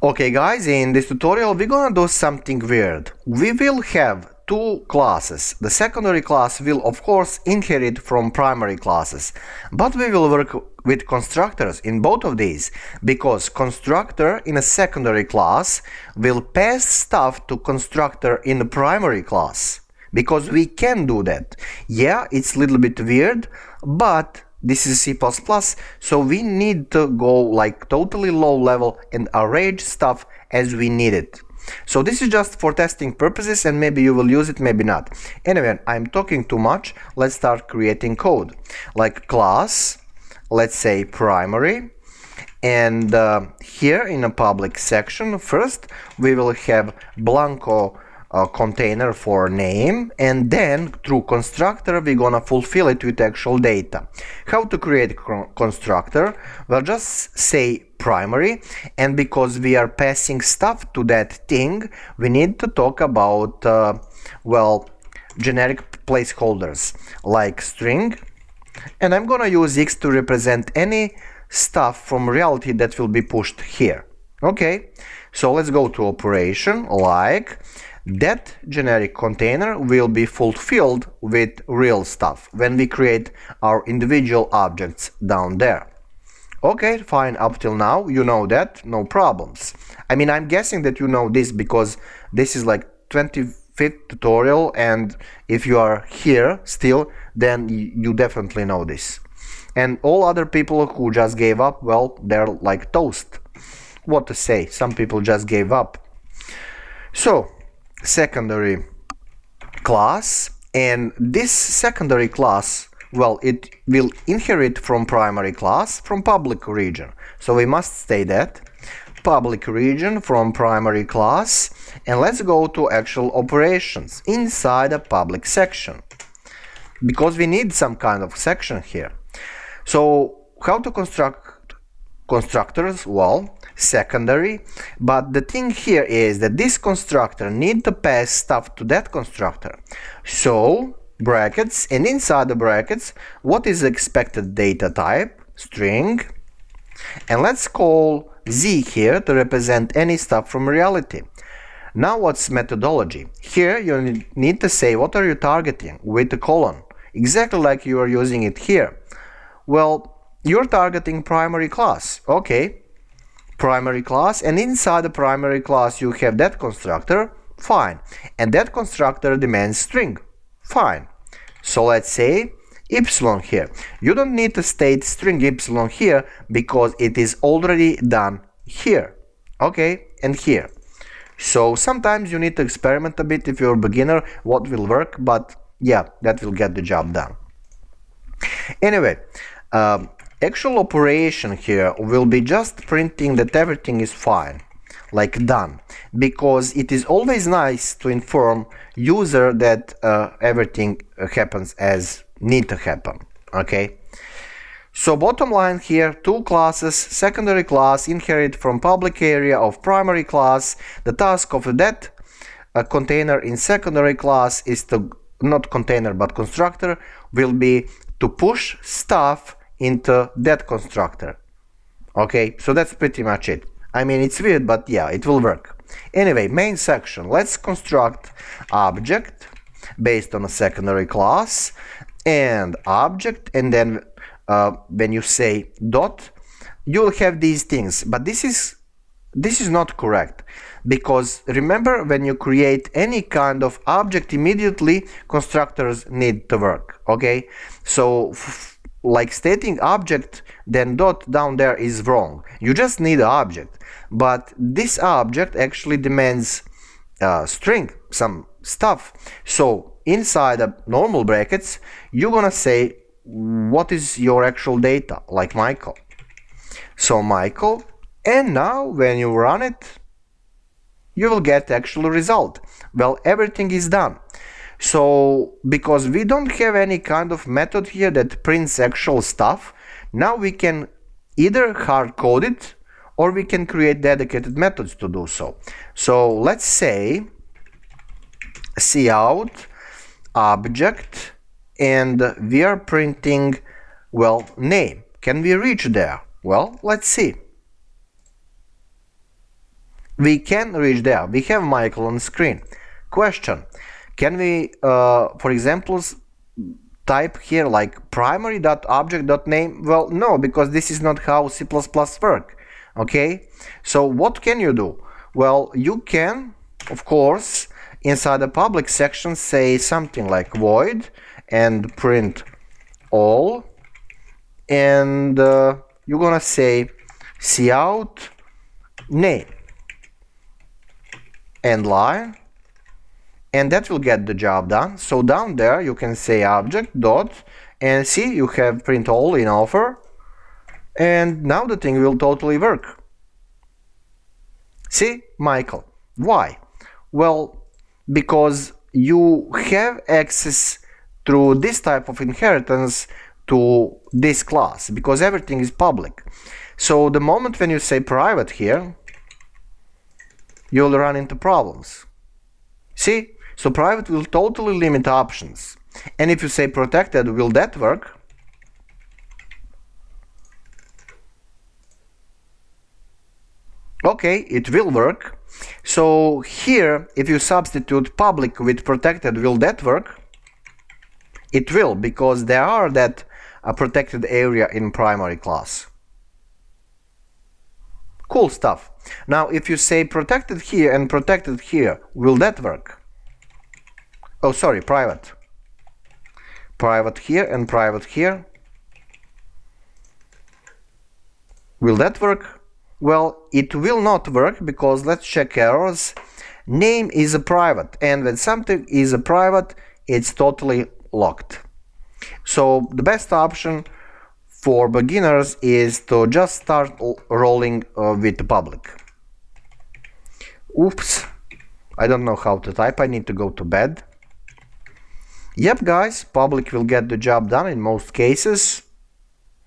Okay guys, in this tutorial we're gonna do something weird. We will have two classes. The secondary class will of course inherit from primary classes, but we will work with constructors in both of these, because constructor in a secondary class will pass stuff to constructor in the primary class. Because we can do that. Yeah, it's a little bit weird, but this is C++, so we need to go like totally low level and arrange stuff as we need it. So this is just for testing purposes, and maybe you will use it, maybe not. Anyway, I'm talking too much. Let's start creating code. Like class, let's say primary, and here in a public section, first we will have Blanco container for name, and then through constructor we're gonna fulfill it with actual data. How to create constructor? Well, just say primary, and because we are passing stuff to that thing, we need to talk about generic placeholders like string, and I'm gonna use X to represent any stuff from reality that will be pushed here. Okay, so let's go to operation, like that generic container will be fulfilled with real stuff when we create our individual objects down there. Okay, fine, up till now you know that, no problems. I mean, I'm guessing that you know this because this is like 25th tutorial, and if you are here still, then you definitely know this. And all other people who just gave up, well, they're like toast. What to say, some people just gave up. So secondary class, and this secondary class, well, it will inherit from primary class from public region, so we must say that public region from primary class. And let's go to actual operations inside a public section, because we need some kind of section here. So how to construct constructors? Well, secondary, but the thing here is that this constructor need to pass stuff to that constructor. So brackets, and inside the brackets, what is the expected data type? String, and let's call Z here to represent any stuff from reality. Now what's methodology? Here you need to say what are you targeting with the colon, exactly like you are using it here. Well, you're targeting primary class. Okay, primary class, and inside the primary class you have that constructor, fine, and that constructor demands string, fine. So let's say epsilon here. You don't need to state string epsilon here because it is already done here, okay, and here. So sometimes you need to experiment a bit if you're a beginner what will work, but yeah, that will get the job done. Anyway, actual operation here will be just printing that everything is fine, like done, because it is always nice to inform user that everything happens as need to happen. Okay, so bottom line here, two classes, secondary class inherit from public area of primary class. The task of that container in secondary class is to, not container but constructor, will be to push stuff into that constructor. Okay, so that's pretty much it. I mean, it's weird, but yeah, it will work. Anyway, main section, let's construct object based on a secondary class and object, and then when you say dot, you'll have these things, but this is not correct, because remember, when you create any kind of object, immediately constructors need to work. Okay, so like stating object then dot down there is wrong. You just need an object, but this object actually demands string, some stuff. So inside the normal brackets you're gonna say what is your actual data, like Michael. So Michael, and now when you run it you will get actual result. Well, everything is done. So because we don't have any kind of method here that prints actual stuff, now we can either hard code it or we can create dedicated methods to do so. So let's say cout object, and we are printing, well, name. Can we reach there? Well, let's see. We can reach there. We have Michael on screen. Question: can we, for example, type here like primary.object.name? Well, no, because this is not how C++ work. Okay, so what can you do? Well, you can, of course, inside the public section say something like void and print all, and you're gonna say cout name and line, and that will get the job done. So down there you can say object dot, and see, you have print all in offer, and now the thing will totally work. See, Michael, why? Well, because you have access through this type of inheritance to this class, because everything is public. So the moment when you say private here, you'll run into problems. See? So private will totally limit options. And if you say protected, will that work? Okay, it will work. So here, if you substitute public with protected, will that work? It will, because there are that protected area in primary class. Cool stuff. Now, if you say protected here and protected here, will that work? Oh, sorry, private. Private here and private here. Will that work? Well, it will not work, because let's check errors. Name is a private, and when something is a private, it's totally locked. So the best option for beginners is to just start rolling with the public. Oops, I don't know how to type, I need to go to bed. Yep guys, public will get the job done in most cases,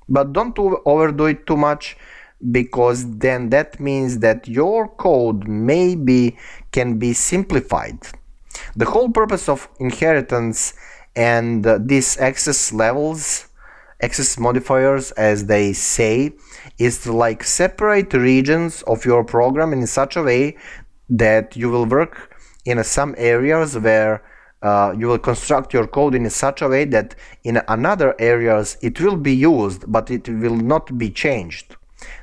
but don't overdo it too much, because then that means that your code maybe can be simplified. The whole purpose of inheritance and these access levels, access modifiers as they say, is to like separate regions of your program in such a way that you will work in some areas where you will construct your code in such a way that in another areas it will be used, but it will not be changed.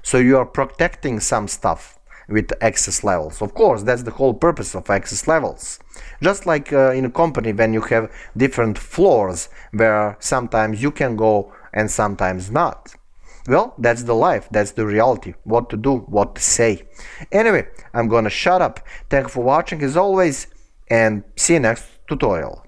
So you are protecting some stuff with access levels. Of course, that's the whole purpose of access levels. Just like in a company, when you have different floors where sometimes you can go and sometimes not. Well, that's the life, that's the reality, what to do, what to say. Anyway, I'm gonna shut up. Thank you for watching as always, and see you next tutorial.